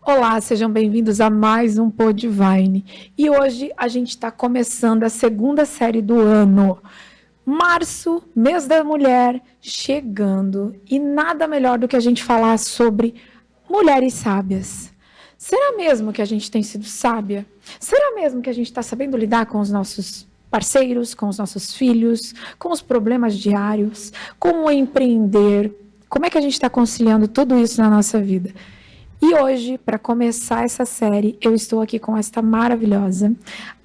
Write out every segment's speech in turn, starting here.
Olá, sejam bem-vindos a mais um Podvine. E hoje a gente está começando a segunda série do ano. Março, mês da mulher, chegando. E nada melhor do que a gente falar sobre mulheres sábias. Será mesmo que a gente tem sido sábia? Será mesmo que a gente está sabendo lidar com os nossos parceiros, com os nossos filhos, com os problemas diários? Como empreender? Como é que a gente está conciliando tudo isso na nossa vida? E hoje, para começar essa série, eu estou aqui com esta maravilhosa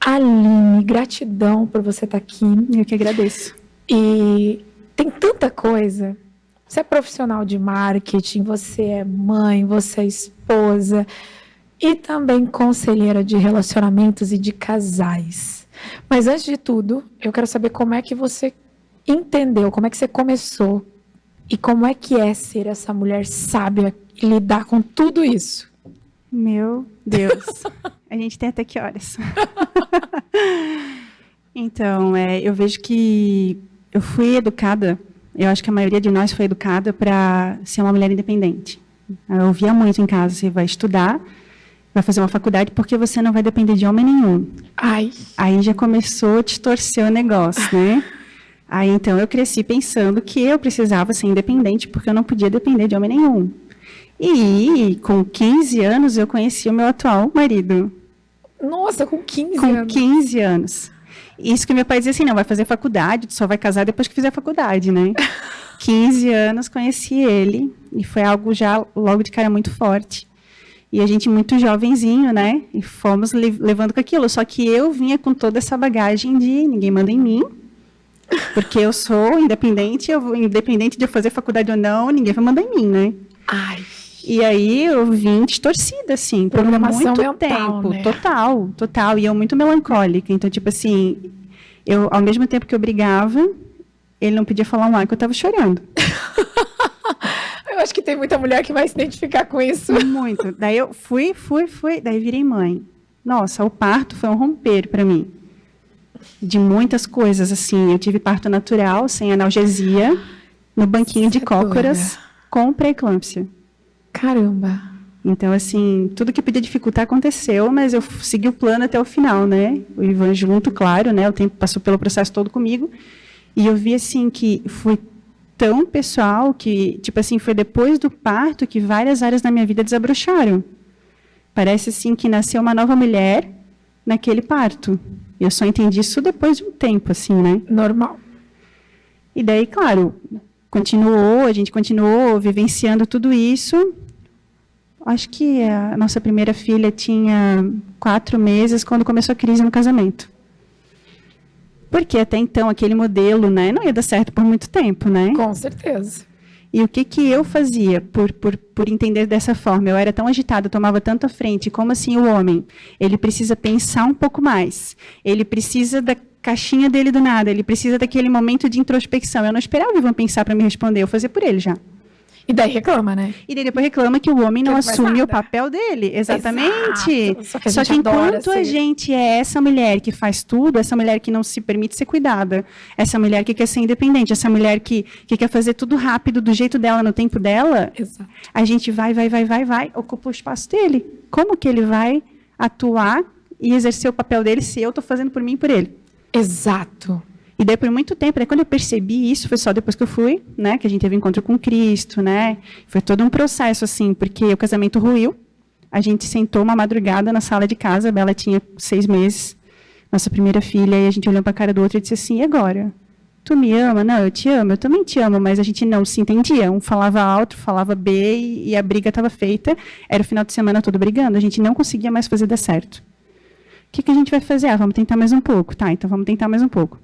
Aline. Gratidão por você estar aqui. Eu que agradeço. E tem tanta coisa. Você é profissional de marketing, você é mãe, você é esposa e também conselheira de relacionamentos e de casais. Mas antes de tudo, eu quero saber como é que você entendeu, como é que você começou e como é que é ser essa mulher sábia e lidar com tudo isso. Meu Deus. A gente tem até que horas? Então, eu vejo que eu fui educada, eu acho que a maioria de nós foi educada para ser uma mulher independente. Eu ouvia muito em casa, você vai estudar, vai fazer uma faculdade porque você não vai depender de homem nenhum. Ai. Aí já começou a distorcer o negócio, né? Aí, então, eu cresci pensando que eu precisava ser independente porque eu não podia depender de homem nenhum. E com 15 anos eu conheci o meu atual marido. Nossa, com 15 com anos. Com 15 anos. Isso que meu pai dizia assim, não, vai fazer faculdade, tu só vai casar depois que fizer faculdade, né? 15 anos conheci ele e foi algo já logo de cara muito forte. E a gente muito jovenzinho, né? E fomos levando com aquilo. Só que eu vinha com toda essa bagagem de ninguém manda em mim, porque eu sou independente, independente de eu fazer faculdade ou não, ninguém vai mandar em mim, né? Ai. E aí eu vim distorcida, assim, por muito mental, tempo. né? Total. E eu muito melancólica. Então, tipo assim, eu, ao mesmo tempo que eu brigava, ele não podia falar um ar que eu estava chorando. Eu acho que tem muita mulher que vai se identificar com isso. Muito. Daí eu fui, daí virei mãe. Nossa, o parto foi um romper para mim. De muitas coisas, assim. Eu tive parto natural, sem analgesia, no banquinho de cócoras, com pré-eclâmpsia. Caramba. Então, assim, tudo que podia dificultar aconteceu, mas eu segui o plano até o final, né? O Ivan junto, claro, né? O tempo passou pelo processo todo comigo. E eu vi, assim, que foi tão pessoal que, tipo assim, foi depois do parto que várias áreas da minha vida desabrocharam. Parece, assim, que nasceu uma nova mulher naquele parto. Eu só entendi isso depois de um tempo, assim, né? Normal. E daí, claro, a gente continuou vivenciando tudo isso. Acho que a nossa primeira filha tinha 4 meses quando começou a crise no casamento. Porque até então aquele modelo, né, não ia dar certo por muito tempo, né? Com certeza. E o que eu fazia por entender dessa forma? Eu era tão agitada, eu tomava tanto à frente. Como assim o homem? Ele precisa pensar um pouco mais. Ele precisa da caixinha dele do nada. Ele precisa daquele momento de introspecção. Eu não esperava o Ivan pensar para me responder. Eu fazia por ele já. E daí reclama, né? E daí depois reclama que o homem não assume o papel dele. Exatamente. Exato. Só que enquanto a gente é essa mulher que faz tudo, essa mulher que não se permite ser cuidada, essa mulher que quer ser independente, essa mulher que quer fazer tudo rápido, do jeito dela, no tempo dela, Exato. A gente vai, ocupa o espaço dele. Como que ele vai atuar e exercer o papel dele se eu estou fazendo por mim e por ele? Exato. E daí, por muito tempo, quando eu percebi isso, foi só depois que eu fui, né, que a gente teve encontro com Cristo, né, foi todo um processo, assim, porque o casamento ruiu, a gente sentou uma madrugada na sala de casa, a Bela tinha 6 meses, nossa primeira filha, e a gente olhou para a cara do outro e disse assim, e agora? Tu me ama? Não, eu te amo, eu também te amo, mas a gente não se entendia, um falava A, outro falava B, e a briga estava feita, era o final de semana todo brigando, a gente não conseguia mais fazer dar certo. O que a gente vai fazer? Ah, vamos tentar mais um pouco, tá, então vamos tentar mais um pouco.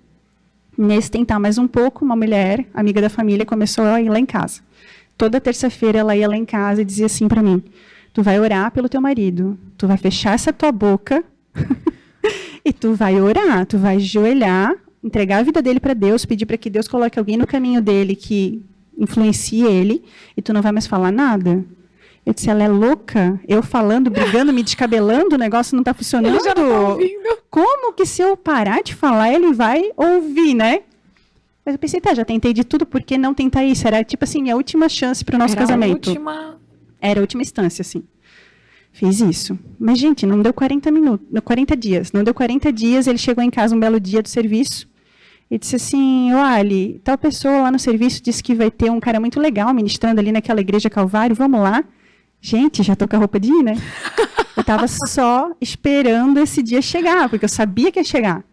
Nesse tentar mais um pouco, uma mulher, amiga da família, começou a ir lá em casa. Toda terça-feira ela ia lá em casa e dizia assim para mim, tu vai orar pelo teu marido, tu vai fechar essa tua boca e tu vai orar, tu vai ajoelhar, entregar a vida dele para Deus, pedir para que Deus coloque alguém no caminho dele que influencie ele e tu não vai mais falar nada. Eu disse, ela é louca? Eu falando, brigando, me descabelando, o negócio não está funcionando. Ele já não tá ouvindo. Como que se eu parar de falar, ele vai ouvir, né? Mas eu pensei, tá, já tentei de tudo, por que não tentar isso? Era tipo assim, minha última chance para o nosso casamento. Era a última instância, assim. Fiz isso. Mas, gente, não deu 40 dias. Não deu 40 dias, ele chegou em casa um belo dia do serviço e disse assim, Ali, tal pessoa lá no serviço disse que vai ter um cara muito legal ministrando ali naquela igreja Calvário, vamos lá? Gente, já tô com a roupa de ir, né? Eu estava só esperando esse dia chegar, porque eu sabia que ia chegar.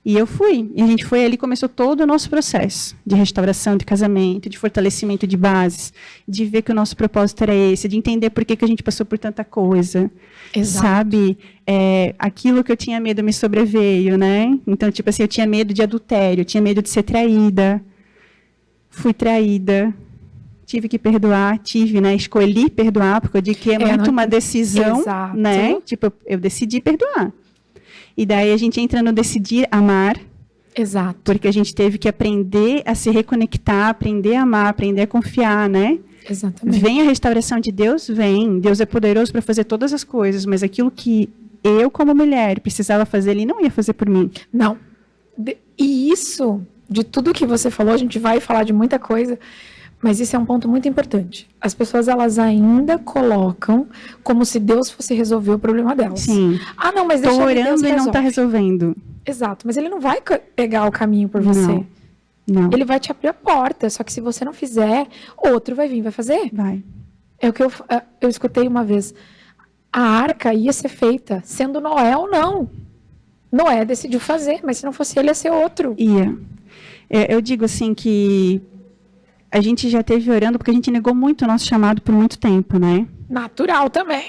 E eu fui. E a gente foi ali, começou todo o nosso processo de restauração, de casamento, de fortalecimento de bases, de ver que o nosso propósito era esse, de entender por que a gente passou por tanta coisa. Exato. Sabe? Aquilo que eu tinha medo me sobreveio, né? Então, tipo assim, eu tinha medo de adultério, eu tinha medo de ser traída. Fui traída. Tive que perdoar, né? Escolhi perdoar, porque eu digo que é muito uma decisão, Exato. né? Tipo, eu decidi perdoar. E daí a gente entra no decidir amar. Exato. Porque a gente teve que aprender a se reconectar, aprender a amar, aprender a confiar, né? Exatamente. Vem a restauração de Deus? Vem. Deus é poderoso para fazer todas as coisas, mas aquilo que eu, como mulher, precisava fazer, Ele não ia fazer por mim. Não. E isso, de tudo que você falou, a gente vai falar de muita coisa, mas isso é um ponto muito importante. As pessoas, elas ainda colocam como se Deus fosse resolver o problema delas. Sim. Não, mas deixa Deus orando e não está resolve. resolvendo. Exato, mas Ele não vai pegar o caminho por você. Não. Ele vai te abrir a porta, só que se você não fizer, outro vai vir, vai fazer. Vai. É o que eu escutei uma vez. A arca ia ser feita, sendo Noé ou não. Noé decidiu fazer, mas se não fosse ele, ia ser outro. Ia. Eu digo assim que a gente já teve orando porque a gente negou muito o nosso chamado por muito tempo, né? Natural também.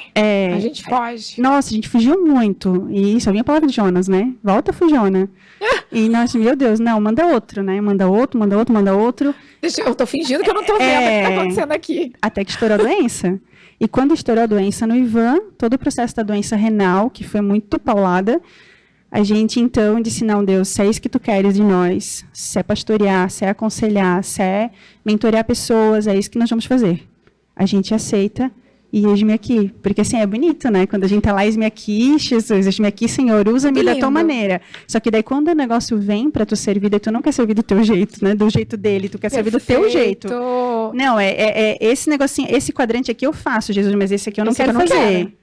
A gente foge. Nossa, a gente fugiu muito. E só vinha a palavra de Jonas, né? Volta, fugiona. E nós, meu Deus, não, manda outro, né? Manda outro. Eu tô fingindo que eu não tô vendo o que tá acontecendo aqui. Até que estourou a doença. E quando estourou a doença no Ivan, todo o processo da doença renal, que foi muito paulada, a gente, então, disse, não, Deus, se é isso que tu queres de nós, se é pastorear, se é aconselhar, se é mentorear pessoas, é isso que nós vamos fazer. A gente aceita e eis-me aqui. Porque, assim, é bonito, né? Quando a gente tá lá, eis-me aqui, Jesus, eis-me aqui, Senhor, usa-me da tua maneira. Só que daí, quando o negócio vem para tu servir, daí tu não quer servir do teu jeito, né? Do jeito dele, tu quer servir do teu jeito. Não, esse negocinho, esse quadrante aqui eu faço, Jesus, mas esse aqui eu não quero fazer.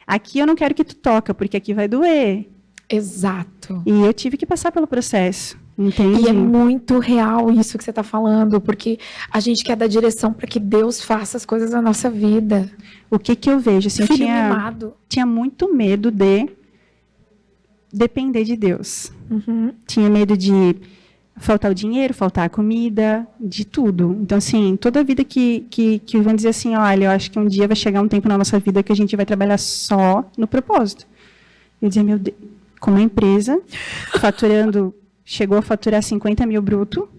Aqui eu não quero que tu toca, porque aqui vai doer. Exato. E eu tive que passar pelo processo, entende? E é muito real isso que você está falando, porque a gente quer dar direção para que Deus faça as coisas na nossa vida. O que eu vejo? Assim, Filho eu mimado. tinha muito medo de depender de Deus. Uhum. Tinha medo de faltar o dinheiro, faltar a comida, de tudo. Então, assim, toda a vida que vão dizer assim, olha, eu acho que um dia vai chegar um tempo na nossa vida que a gente vai trabalhar só no propósito. Eu dizia, meu Deus, com uma empresa, faturando, chegou a faturar 50 mil bruto,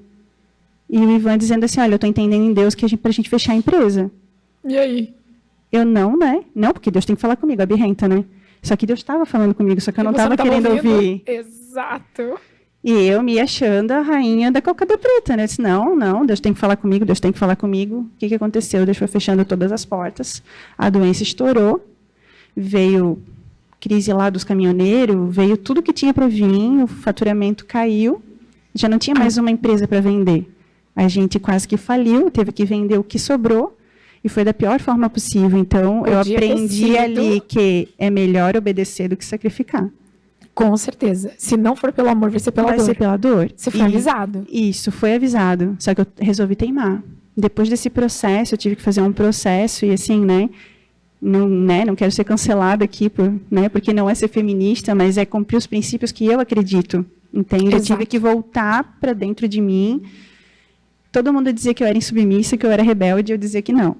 e o Ivan dizendo assim, olha, eu estou entendendo em Deus que para a gente fechar a empresa. E aí? Eu não, né? Não, porque Deus tem que falar comigo, a birrenta, né? Só que Deus estava falando comigo, só que eu não estava querendo ouvir. Exato. E eu me achando a rainha da cocada preta, né? Eu disse, não, Deus tem que falar comigo, Deus tem que falar comigo. O que aconteceu? Deus foi fechando todas as portas, a doença estourou, veio crise lá dos caminhoneiros, veio tudo que tinha para vir, o faturamento caiu, já não tinha mais uma empresa para vender. A gente quase que faliu, teve que vender o que sobrou, e foi da pior forma possível. Então, eu aprendi ali que é melhor obedecer do que sacrificar. Com certeza. Se não for pelo amor, vai ser pela dor. Vai ser pela dor. Você foi avisado. Isso, foi avisado. Só que eu resolvi teimar. Depois desse processo, eu tive que fazer um processo, e assim, não quero ser cancelada aqui, porque não é ser feminista, mas é cumprir os princípios que eu acredito, entende? Exato. Eu tive que voltar para dentro de mim. Todo mundo dizia que eu era insubmissa, que eu era rebelde, e eu dizia que não.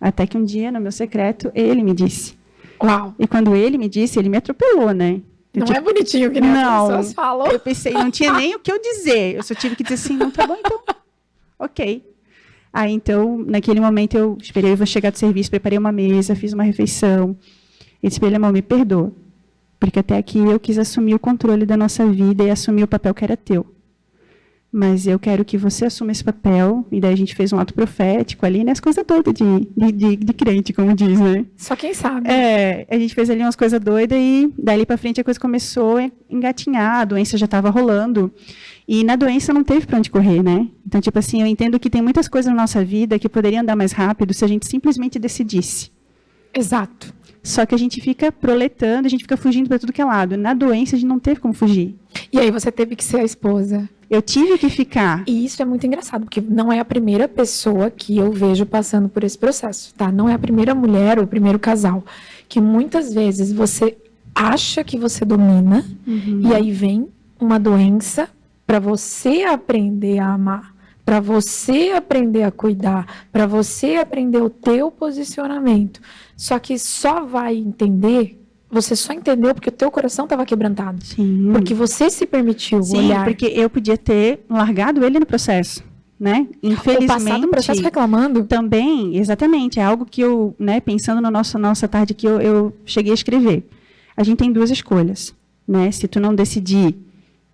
Até que um dia, no meu secreto, ele me disse. Uau! E quando ele me disse, ele me atropelou, né? Não é bonitinho que nem as pessoas falam. Eu pensei, não tinha nem o que eu dizer. Eu só tive que dizer assim, não, tá bom, então. Ok. Aí, então, naquele momento, eu esperei, eu vou chegar do serviço, preparei uma mesa, fiz uma refeição. E disse para ele, amor, me perdoa. Porque até aqui eu quis assumir o controle da nossa vida e assumir o papel que era teu. Mas eu quero que você assuma esse papel. E daí a gente fez um ato profético ali, né? As coisas doidas de crente, como diz, né? Só quem sabe. A gente fez ali umas coisas doidas e dali para frente a coisa começou a engatinhar, a doença já estava rolando. E na doença não teve para onde correr, né? Então, tipo assim, eu entendo que tem muitas coisas na nossa vida que poderiam andar mais rápido se a gente simplesmente decidisse. Exato. Só que a gente fica proletando, a gente fica fugindo para tudo que é lado. Na doença, a gente não teve como fugir. E aí você teve que ser a esposa. Eu tive que ficar. E isso é muito engraçado, porque não é a primeira pessoa que eu vejo passando por esse processo, tá? Não é a primeira mulher ou o primeiro casal. Que muitas vezes você acha que você domina, e aí vem uma doença para você aprender a amar, para você aprender a cuidar, para você aprender o teu posicionamento. Só que só vai entender, você só entendeu porque o teu coração estava quebrantado. Sim. Porque você se permitiu olhar. Porque eu podia ter largado ele no processo, né? Infelizmente. Ou passado o processo reclamando. Também, exatamente. É algo que eu, né, pensando na nossa tarde que eu cheguei a escrever. A gente tem duas escolhas, né? Se tu não decidir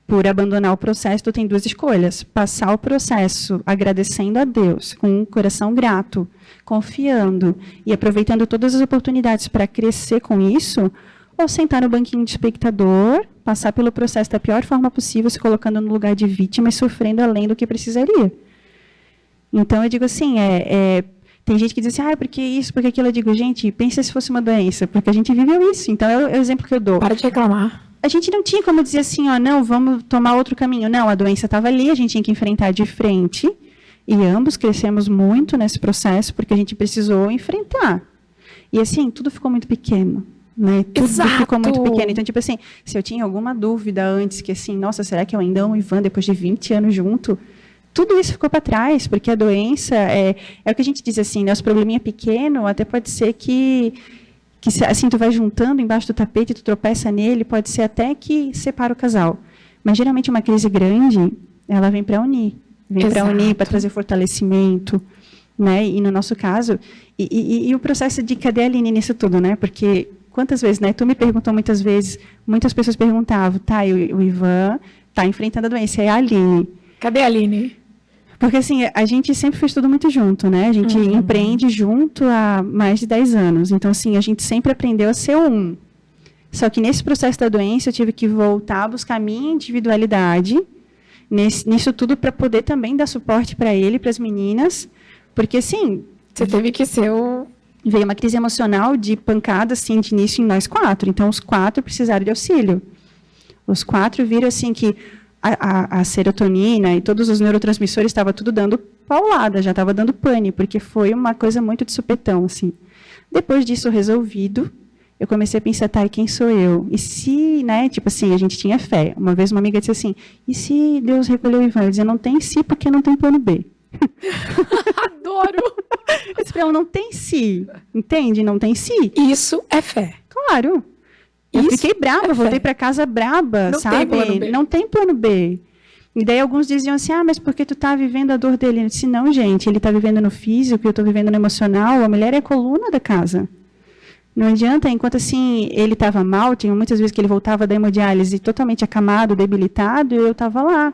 por abandonar o processo, tu tem duas escolhas. Passar o processo agradecendo a Deus, com um coração grato, confiando e aproveitando todas as oportunidades para crescer com isso, ou sentar no banquinho de espectador, passar pelo processo da pior forma possível, se colocando no lugar de vítima e sofrendo além do que precisaria. Então, eu digo assim, tem gente que diz assim, porque isso, porque aquilo. Eu digo, gente, pensa se fosse uma doença, porque a gente viveu isso. Então, é o exemplo que eu dou. Para de reclamar. A gente não tinha como dizer assim, não, vamos tomar outro caminho. Não, a doença estava ali, a gente tinha que enfrentar de frente. E ambos crescemos muito nesse processo, porque a gente precisou enfrentar. E assim, tudo ficou muito pequeno. Né? Tudo ficou muito pequeno. Então, tipo assim, se eu tinha alguma dúvida antes, que assim, nossa, será que eu ainda amo o Ivan depois de 20 anos junto? Tudo isso ficou para trás, porque a doença, é o que a gente diz assim, né? Os probleminha pequeno, até pode ser que assim, tu vai juntando embaixo do tapete, tu tropeça nele, pode ser até que separa o casal. Mas, geralmente, uma crise grande, ela vem para unir. Vem para unir, para trazer fortalecimento, né? E, no nosso caso, e o processo de cadê a Aline nisso tudo, né? Porque, quantas vezes, né? Tu me perguntou muitas vezes, muitas pessoas perguntavam, o Ivan está enfrentando a doença, é a Aline. Cadê a Aline? Porque, assim, a gente sempre fez tudo muito junto, né? A gente empreende junto há mais de 10 anos. Então, assim, a gente sempre aprendeu a ser um. Só que nesse processo da doença, eu tive que voltar a buscar a minha individualidade nisso tudo para poder também dar suporte para ele, para as meninas. Porque, assim... Você teve que ser Veio uma crise emocional de pancada, assim, de início em nós 4. Então, os 4 precisaram de auxílio. Os 4 viram, assim, que... A serotonina e todos os neurotransmissores estava tudo dando paulada, já estava dando pane, porque foi uma coisa muito de supetão, assim. Depois disso resolvido, eu comecei a pensar, e quem sou eu? E se, né, tipo assim, a gente tinha fé. Uma vez uma amiga disse assim, e se Deus recolheu o Ivan? Eu dizia, não tem se, porque não tem plano B. Adoro! Eu disse para ela, não tem se, entende? Não tem se. Isso é fé. Claro. Eu fiquei brava, voltei para casa braba, não sabe? Tem plano B. Não tem plano B. E daí alguns diziam assim, mas porque tu tá vivendo a dor dele? Eu disse, não, gente, ele tá vivendo no físico, eu tô vivendo no emocional, a mulher é a coluna da casa. Não adianta, enquanto assim, ele estava mal, tinha muitas vezes que ele voltava da hemodiálise totalmente acamado, debilitado, e eu estava lá,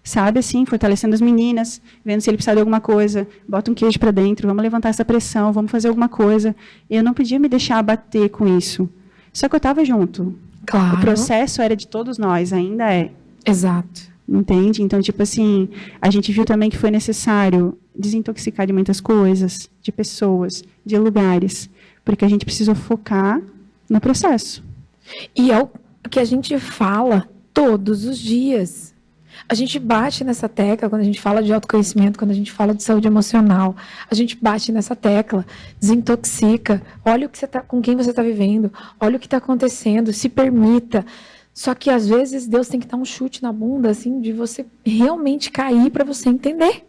sabe, assim, fortalecendo as meninas, vendo se ele precisava de alguma coisa, bota um queijo para dentro, vamos levantar essa pressão, vamos fazer alguma coisa. Eu não podia me deixar abater com isso. Só que eu estava junto. Claro. O processo era de todos nós, ainda é. Exato. Entende? Então, tipo assim, a gente viu também que foi necessário desintoxicar de muitas coisas, de pessoas, de lugares, porque a gente precisou focar no processo. E é o que a gente fala todos os dias. A gente bate nessa tecla quando a gente fala de autoconhecimento, quando a gente fala de saúde emocional. A gente bate nessa tecla, desintoxica, olha o que com quem você está vivendo, olha o que está acontecendo, se permita. Só que, às vezes, Deus tem que dar um chute na bunda, assim, de você realmente cair para você entender.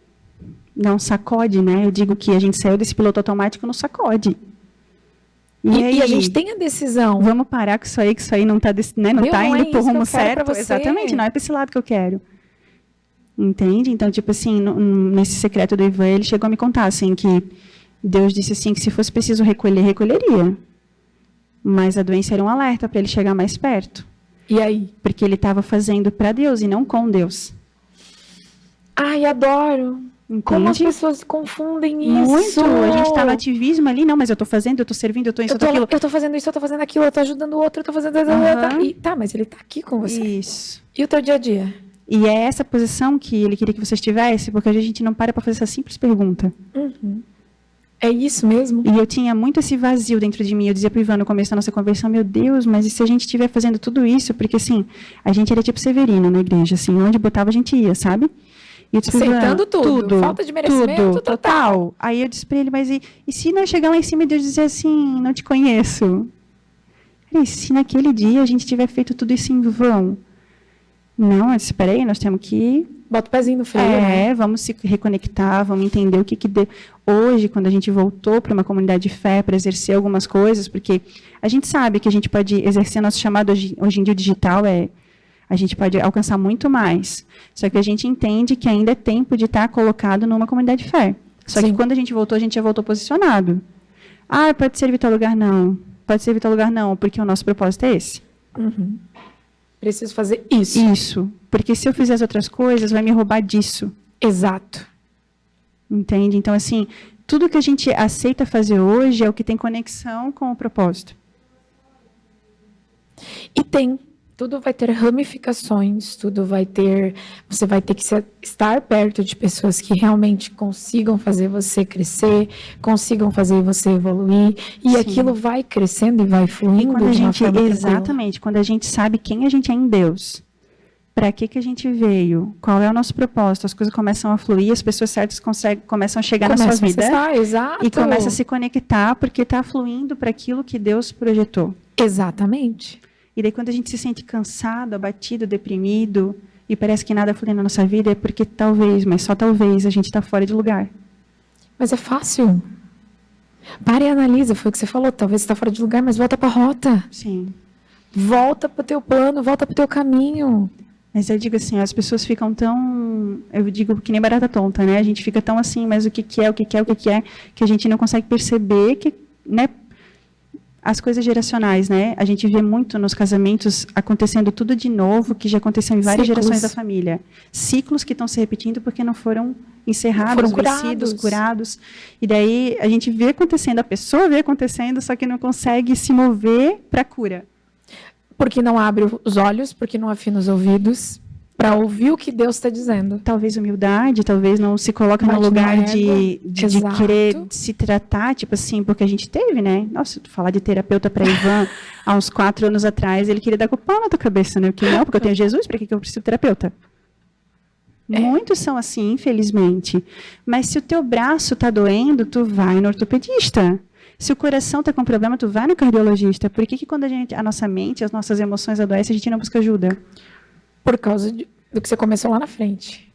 Não sacode, né? Eu digo que a gente saiu desse piloto automático no sacode. E a gente tem a decisão. Vamos parar com isso aí não está né? Não tá indo pro rumo certo. Exatamente, não é para esse lado que eu quero. Entende? Então, tipo assim, nesse secreto do Ivan, ele chegou a me contar, assim, que Deus disse assim, que se fosse preciso recolher, recolheria. Mas a doença era um alerta para ele chegar mais perto. E aí? Porque ele estava fazendo para Deus e não com Deus. Ai, adoro. Entende? Como as pessoas confundem isso. Muito. A gente está no ativismo ali, não, mas eu estou fazendo, eu estou servindo, eu estou isso, aquilo. Eu estou fazendo isso, eu estou fazendo aquilo, eu estou ajudando o outro, eu estou fazendo... mas ele está aqui com você. Isso. E o teu dia a dia? E é essa posição que ele queria que você estivesse, porque a gente não para fazer essa simples pergunta. Uhum. É isso mesmo? E eu tinha muito esse vazio dentro de mim. Eu dizia para o Ivan no começo da nossa conversão, meu Deus, mas e se a gente estiver fazendo tudo isso? Porque, assim, a gente era tipo Severino na igreja, assim, onde botava a gente ia, sabe? E eu disse, aceitando tudo. Falta de merecimento total. Aí eu disse para ele, mas e se nós chegar lá em cima e Deus dizer assim, não te conheço? E se naquele dia a gente tiver feito tudo isso em vão? Não, eu disse, espera aí, nós temos que... Bota o pezinho no freio, né? Vamos se reconectar, vamos entender o que deu. Hoje, quando a gente voltou para uma comunidade de fé, para exercer algumas coisas, porque a gente sabe que a gente pode exercer nosso chamado hoje em dia, o digital a gente pode alcançar muito mais. Só que a gente entende que ainda é tempo de estar colocado numa comunidade de fé. Só que quando a gente já voltou posicionado. Pode servir tal lugar? Não. Pode servir tal lugar? Não, porque o nosso propósito é esse. Uhum. Preciso fazer isso. Isso. Porque se eu fizer as outras coisas, vai me roubar disso. Exato. Entende? Então, assim, tudo que a gente aceita fazer hoje é o que tem conexão com o propósito. E tudo vai ter ramificações, você vai ter que estar perto de pessoas que realmente consigam fazer você crescer, consigam fazer você evoluir, e aquilo vai crescendo e vai fluindo. E quando exatamente, quando a gente sabe quem a gente é em Deus, para que a gente veio, qual é o nosso propósito, as coisas começam a fluir, as pessoas certas começam a chegar na sua vida. Exato. E começa a se conectar, porque está fluindo para aquilo que Deus projetou. Exatamente. E daí quando a gente se sente cansado, abatido, deprimido, e parece que nada flui na nossa vida, é porque talvez, mas só talvez, a gente está fora de lugar. Mas é fácil. Para e analisa, foi o que você falou, talvez você está fora de lugar, mas volta para a rota. Sim. Volta para o teu plano, volta para o teu caminho. Mas eu digo assim, as pessoas ficam tão, eu digo que nem barata tonta, né? A gente fica tão assim, mas o que é, que a gente não consegue perceber que, né? As coisas geracionais, né? A gente vê muito nos casamentos acontecendo tudo de novo, que já aconteceu em várias gerações da família. Ciclos que estão se repetindo porque não foram encerrados, vencidos, curados. E daí a gente vê acontecendo, a pessoa vê acontecendo, só que não consegue se mover para a cura. Porque não abre os olhos, porque não afina os ouvidos, para ouvir o que Deus está dizendo. Talvez humildade, talvez não se coloca no lugar de querer se tratar, tipo assim, porque a gente teve, né? Nossa, falar de terapeuta para Ivan, há uns 4 anos atrás, ele queria dar com o pau na tua cabeça, né? Porque não, porque eu tenho Jesus, para que eu preciso de terapeuta? Muitos são assim, infelizmente. Mas se o teu braço está doendo, tu vai no ortopedista. Se o coração está com problema, tu vai no cardiologista. Por que quando a nossa mente, as nossas emoções adoecem, a gente não busca ajuda? Por causa do que você começou lá na frente.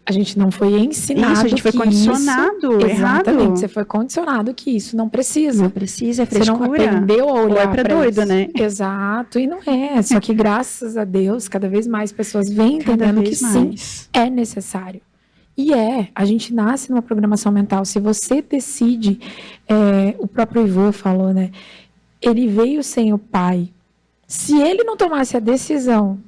A gente não foi ensinado. Isso, a gente foi condicionado errado. Exatamente, você foi condicionado que isso não precisa. Não precisa, é frescura. Você não aprendeu a olhar para doido, isso. Né? Exato, e não é. Só que graças a Deus, cada vez mais pessoas vêm entendendo que sim, é necessário. E a gente nasce numa programação mental. Se você decide, o próprio Ivan falou, né? Ele veio sem o pai. Se ele não tomasse a decisão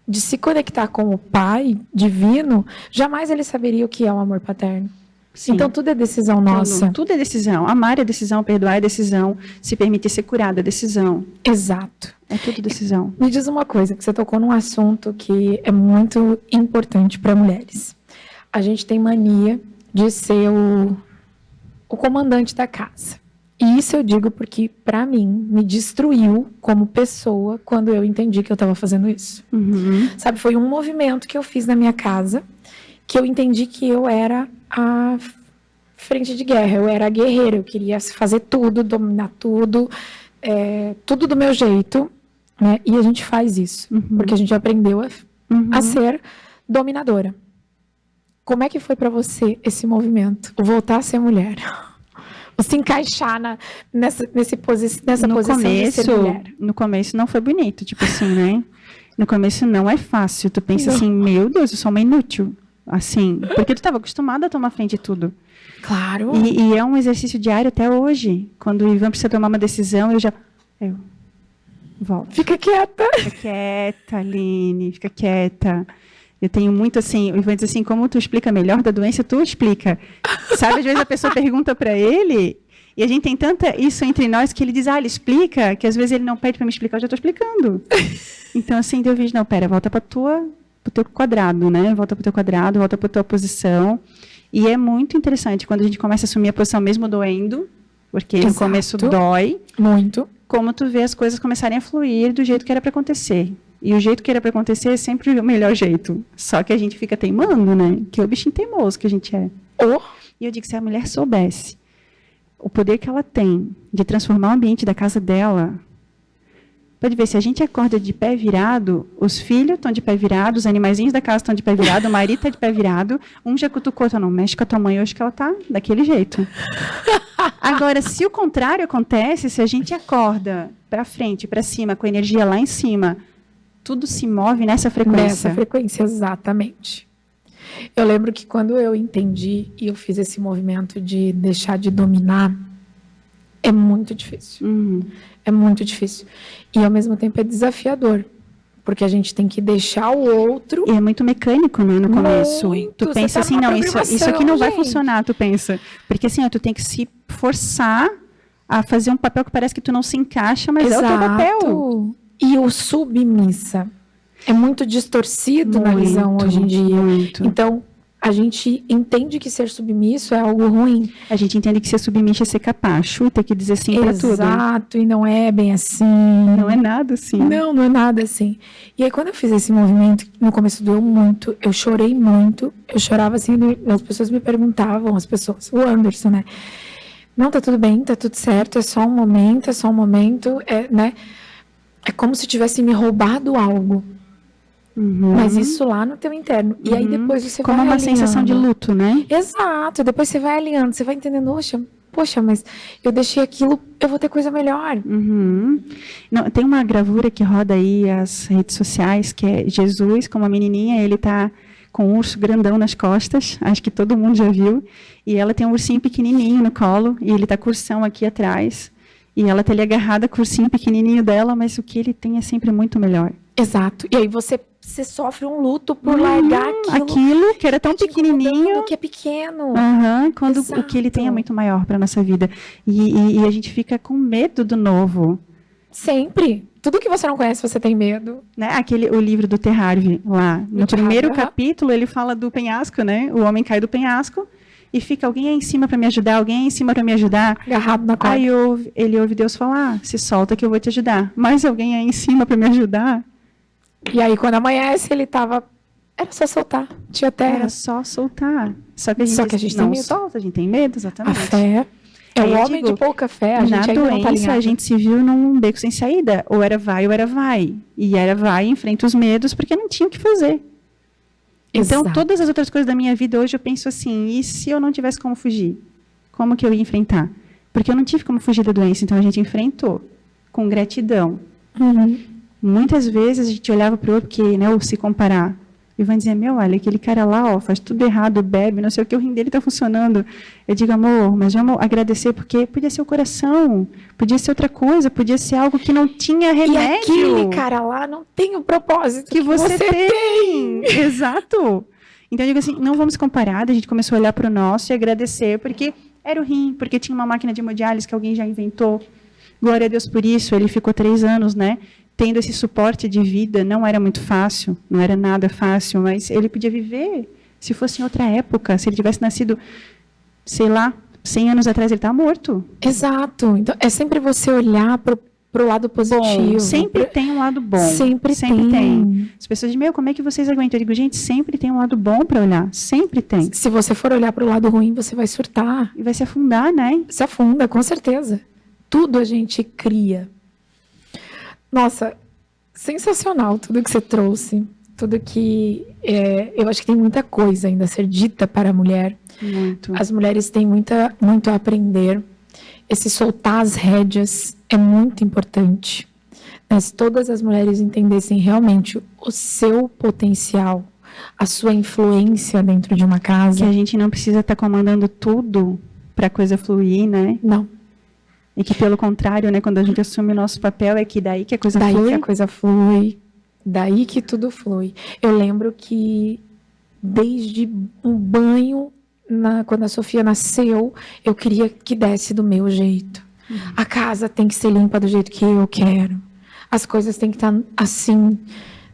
de se conectar com o Pai divino, jamais ele saberia o que é o amor paterno. Sim. Então, tudo é decisão nossa. Tudo é decisão. Amar é decisão, perdoar é decisão, se permitir ser curado é decisão. Exato. É tudo decisão. Me diz uma coisa, que você tocou num assunto que é muito importante para mulheres. A gente tem mania de ser o comandante da casa. E isso eu digo porque, para mim, me destruiu como pessoa quando eu entendi que eu estava fazendo isso. Uhum. Sabe, foi um movimento que eu fiz na minha casa, que eu entendi que eu era a frente de guerra, eu era a guerreira, eu queria fazer tudo, dominar tudo, tudo do meu jeito, né? E a gente faz isso, porque a gente aprendeu a ser dominadora. Como é que foi para você esse movimento, o voltar a ser mulher? Se encaixar nessa posição de ser mulher. No começo não foi bonito, tipo assim, né? No começo não é fácil. Tu pensa assim, meu Deus, eu sou uma inútil. Assim, porque tu estava acostumada a tomar frente de tudo. Claro. E é um exercício diário até hoje. Quando o Ivan precisa tomar uma decisão, eu volto. Fica quieta. Fica quieta, Aline, fica quieta. Eu tenho muito assim, o Ivan diz assim, como tu explica melhor da doença, tu explica. Sabe, às vezes a pessoa pergunta para ele, e a gente tem tanta isso entre nós, que ele diz, ele explica, que às vezes ele não pede para me explicar, eu já estou explicando. Então assim, eu vejo, não, pera, volta para pro teu quadrado, né? Volta para o teu quadrado, volta para tua posição. E é muito interessante quando a gente começa a assumir a posição mesmo doendo, porque no começo dói. Muito. Como tu vê as coisas começarem a fluir do jeito que era para acontecer. E o jeito que era para acontecer é sempre o melhor jeito. Só que a gente fica teimando, né? Que é o bichinho teimoso que a gente é. E eu digo, se a mulher soubesse o poder que ela tem de transformar o ambiente da casa dela, pode ver, se a gente acorda de pé virado, os filhos estão de pé virado, os animaizinhos da casa estão de pé virado, o marido está de pé virado, um já cutucou, não mexe com a tua mãe hoje que ela está daquele jeito. Agora, se o contrário acontece, se a gente acorda para frente, para cima, com a energia lá em cima, tudo se move nessa frequência. Nessa frequência, exatamente. Eu lembro que quando eu entendi e eu fiz esse movimento de deixar de dominar, é muito difícil. É muito difícil. E, ao mesmo tempo, é desafiador. Porque a gente tem que deixar o outro... E é muito mecânico, né, no começo. Muito. Tu pensa assim, não, isso aqui não vai funcionar, tu pensa. Porque, assim, ó, tu tem que se forçar a fazer um papel que parece que tu não se encaixa, mas Exato. é o teu papel. E o submissa é muito distorcido na visão hoje em dia. Muito. Então, a gente entende que ser submisso é algo ruim. A gente entende que ser submissa é ser capacho, ter que dizer sim para tudo. Exato, e não é bem assim. Não é nada assim. Não, não é nada assim. E aí, quando eu fiz esse movimento, no começo doeu muito, eu chorei muito, eu chorava assim, as pessoas me perguntavam, o Anderson, né? Não, tá tudo bem, tá tudo certo, é só um momento, né? É como se tivesse me roubado algo. Mas isso lá no teu interno. E aí depois você como vai uma alinhando. sensação de luto, né? Exato. Depois você vai alinhando, você vai entendendo, poxa, mas eu deixei aquilo, eu vou ter coisa melhor. Não, tem uma gravura que roda aí as redes sociais, que é Jesus com uma menininha, ele tá com um urso grandão nas costas, acho que todo mundo já viu, e ela tem um ursinho pequenininho no colo, e ele tá com o ursão aqui atrás, e ela tá ali agarrada com o ursinho pequenininho dela, mas o que ele tem é sempre muito melhor. Exato. E aí você sofre um luto por largar aquilo que era tão pequenininho, que é pequeno. Quando Exato. O que ele tem é muito maior para nossa vida. E a gente fica com medo do novo. Sempre. Tudo que você não conhece, você tem medo. Né? O livro do T. Harv, lá. No primeiro capítulo, ele fala do penhasco, né? O homem cai do penhasco e fica alguém aí em cima para me ajudar, alguém aí em cima para me ajudar. Agarrado na corda. Aí ele ouve Deus falar, se solta que eu vou te ajudar. Mas alguém aí em cima para me ajudar. E aí, quando amanhece, ele tava... Era só soltar. Tinha terra. Era só soltar. Só que a gente não solta, a gente tem medo, exatamente. A fé é o homem de pouca fé. A gente ainda não tá ligado. A gente se viu num beco sem saída. Ou era vai, ou era vai. E era vai, enfrenta os medos, porque não tinha o que fazer. Então, Exato. Todas as outras coisas da minha vida, hoje eu penso assim, e se eu não tivesse como fugir? Como que eu ia enfrentar? Porque eu não tive como fugir da doença, então a gente enfrentou com gratidão. Muitas vezes a gente olhava para o outro, porque, né, ou se comparar. E vai dizer, olha, aquele cara lá, faz tudo errado, bebe, não sei o que, o rim dele está funcionando. Eu digo, amor, mas vamos agradecer, porque podia ser o coração, podia ser outra coisa, podia ser algo que não tinha remédio. E aquele cara lá não tem o propósito que você tem. Exato. Então, eu digo assim, não vamos comparar, a gente começou a olhar para o nosso e agradecer, porque era o rim, porque tinha uma máquina de hemodiálise que alguém já inventou. Glória a Deus por isso, ele ficou 3 anos, né? Tendo esse suporte de vida, não era muito fácil, não era nada fácil, mas ele podia viver, se fosse em outra época, se ele tivesse nascido, sei lá, 100 anos atrás, ele está morto. Exato. Então, é sempre você olhar para o lado positivo. Bom, sempre tem um lado bom. Sempre tem. As pessoas dizem, como é que vocês aguentam? Eu digo, gente, sempre tem um lado bom para olhar, sempre tem. Se você for olhar para o lado ruim, você vai surtar. E vai se afundar, né? Se afunda, com certeza. Tudo a gente cria. Nossa, sensacional tudo que você trouxe, tudo que... eu acho que tem muita coisa ainda a ser dita para a mulher. Muito. As mulheres têm muito a aprender. Esse soltar as rédeas é muito importante. Se todas as mulheres entendessem realmente o seu potencial, a sua influência dentro de uma casa... Que a gente não precisa estar comandando tudo para a coisa fluir, né? Não. E que, pelo contrário, né, quando a gente assume o nosso papel, é que daí que a coisa flui. Daí que a coisa flui. Daí que tudo flui. Eu lembro que, desde um banho, quando a Sofia nasceu, eu queria que desse do meu jeito. A casa tem que ser limpa do jeito que eu quero. As coisas têm que estar assim.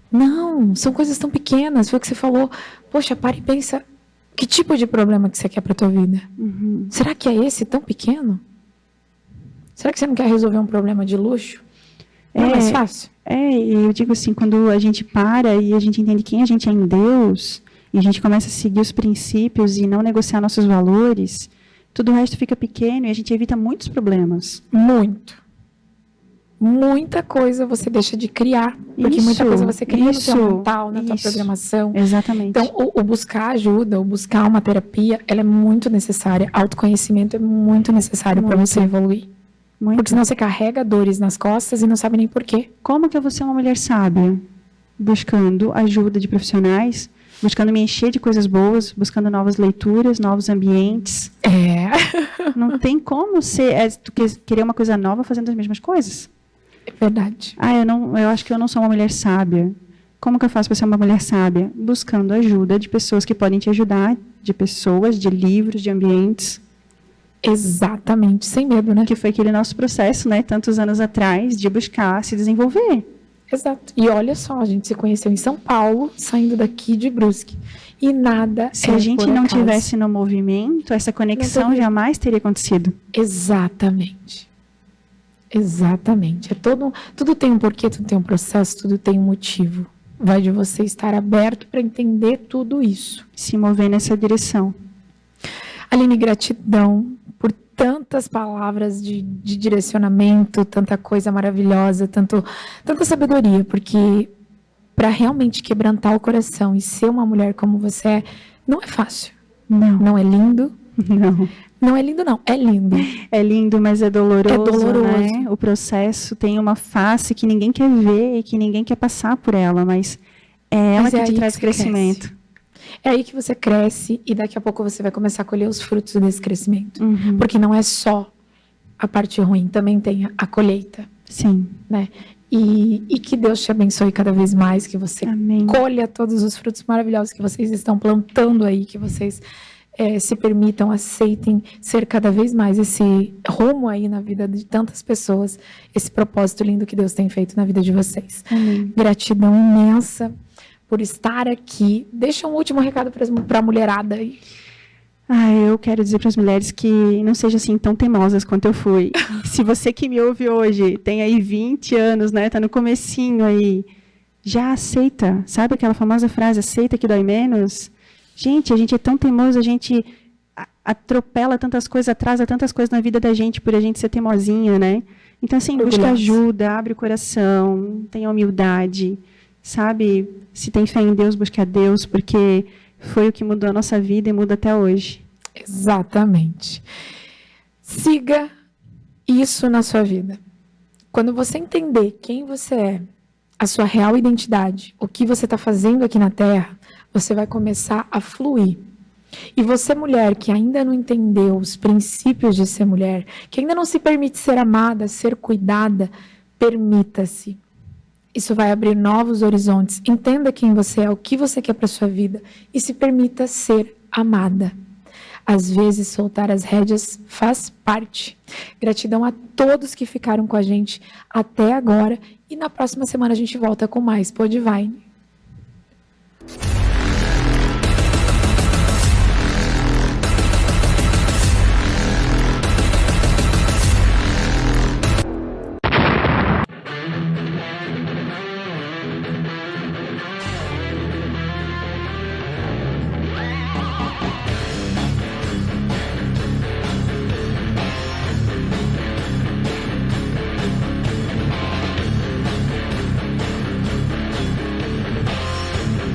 Não, são coisas tão pequenas. Foi o que você falou. Poxa, para e pensa. Que tipo de problema que você quer para a tua vida? Será que é esse tão pequeno? Será que você não quer resolver um problema de luxo? Não é mais fácil? E eu digo assim, quando a gente para e a gente entende quem a gente é em Deus, e a gente começa a seguir os princípios e não negociar nossos valores, tudo o resto fica pequeno e a gente evita muitos problemas. Muito. Muita coisa você deixa de criar, porque muita coisa você cria no seu mental, na tua programação. Exatamente. Então, o buscar ajuda, o buscar uma terapia, ela é muito necessária. Autoconhecimento é muito necessário para você evoluir. Porque senão você carrega dores nas costas e não sabe nem por quê. Como que eu vou ser uma mulher sábia? Buscando ajuda de profissionais, buscando me encher de coisas boas, buscando novas leituras, novos ambientes. Não tem como tu querer uma coisa nova fazendo as mesmas coisas. É verdade. Eu acho que eu não sou uma mulher sábia. Como que eu faço para ser uma mulher sábia? Buscando ajuda de pessoas que podem te ajudar, de pessoas, de livros, de ambientes. Exatamente, sem medo, né? Que foi aquele nosso processo, né, tantos anos atrás, de buscar se desenvolver. Exato. E olha só, a gente se conheceu em São Paulo, saindo daqui de Brusque. E nada Se a gente não tivesse no movimento, essa conexão jamais teria acontecido. Exatamente. Exatamente. Tudo tem um porquê, tudo tem um processo, tudo tem um motivo. Vai de você estar aberto para entender tudo isso. Se mover nessa direção. Aline, gratidão por tantas palavras de direcionamento, tanta coisa maravilhosa, tanta sabedoria, porque para realmente quebrantar o coração e ser uma mulher como você é, não é fácil. Não é lindo. Não é lindo, não. É lindo. É lindo, mas é doloroso. É doloroso. Né? O processo tem uma face que ninguém quer ver e que ninguém quer passar por ela, mas é ela que te traz crescimento. É aí que você cresce e daqui a pouco você vai começar a colher os frutos desse crescimento. Porque não é só a parte ruim, também tem a colheita. Sim. Né? E que Deus te abençoe cada vez mais, que você colha todos os frutos maravilhosos que vocês estão plantando aí, que vocês se permitam, aceitem ser cada vez mais esse rumo aí na vida de tantas pessoas, esse propósito lindo que Deus tem feito na vida de vocês. Amém. Gratidão imensa por estar aqui. Deixa um último recado para a mulherada aí. Eu quero dizer para as mulheres que não sejam assim tão teimosas quanto eu fui. Se você que me ouve hoje tem aí 20 anos, né, tá no comecinho aí, já aceita. Sabe aquela famosa frase, aceita que dói menos? Gente, a gente é tão teimoso, a gente atropela tantas coisas, atrasa tantas coisas na vida da gente por a gente ser teimosinha, né? Então, assim, busca ajuda, abre o coração, tenha humildade, sabe? Se tem fé em Deus, busque a Deus, porque foi o que mudou a nossa vida e muda até hoje. Exatamente. Siga isso na sua vida. Quando você entender quem você é, a sua real identidade, o que você está fazendo aqui na Terra, você vai começar a fluir. E você, mulher, que ainda não entendeu os princípios de ser mulher, que ainda não se permite ser amada, ser cuidada, permita-se. Isso vai abrir novos horizontes. Entenda quem você é, o que você quer para sua vida e se permita ser amada. Às vezes, soltar as rédeas faz parte. Gratidão a todos que ficaram com a gente até agora. E na próxima semana a gente volta com mais Podivine.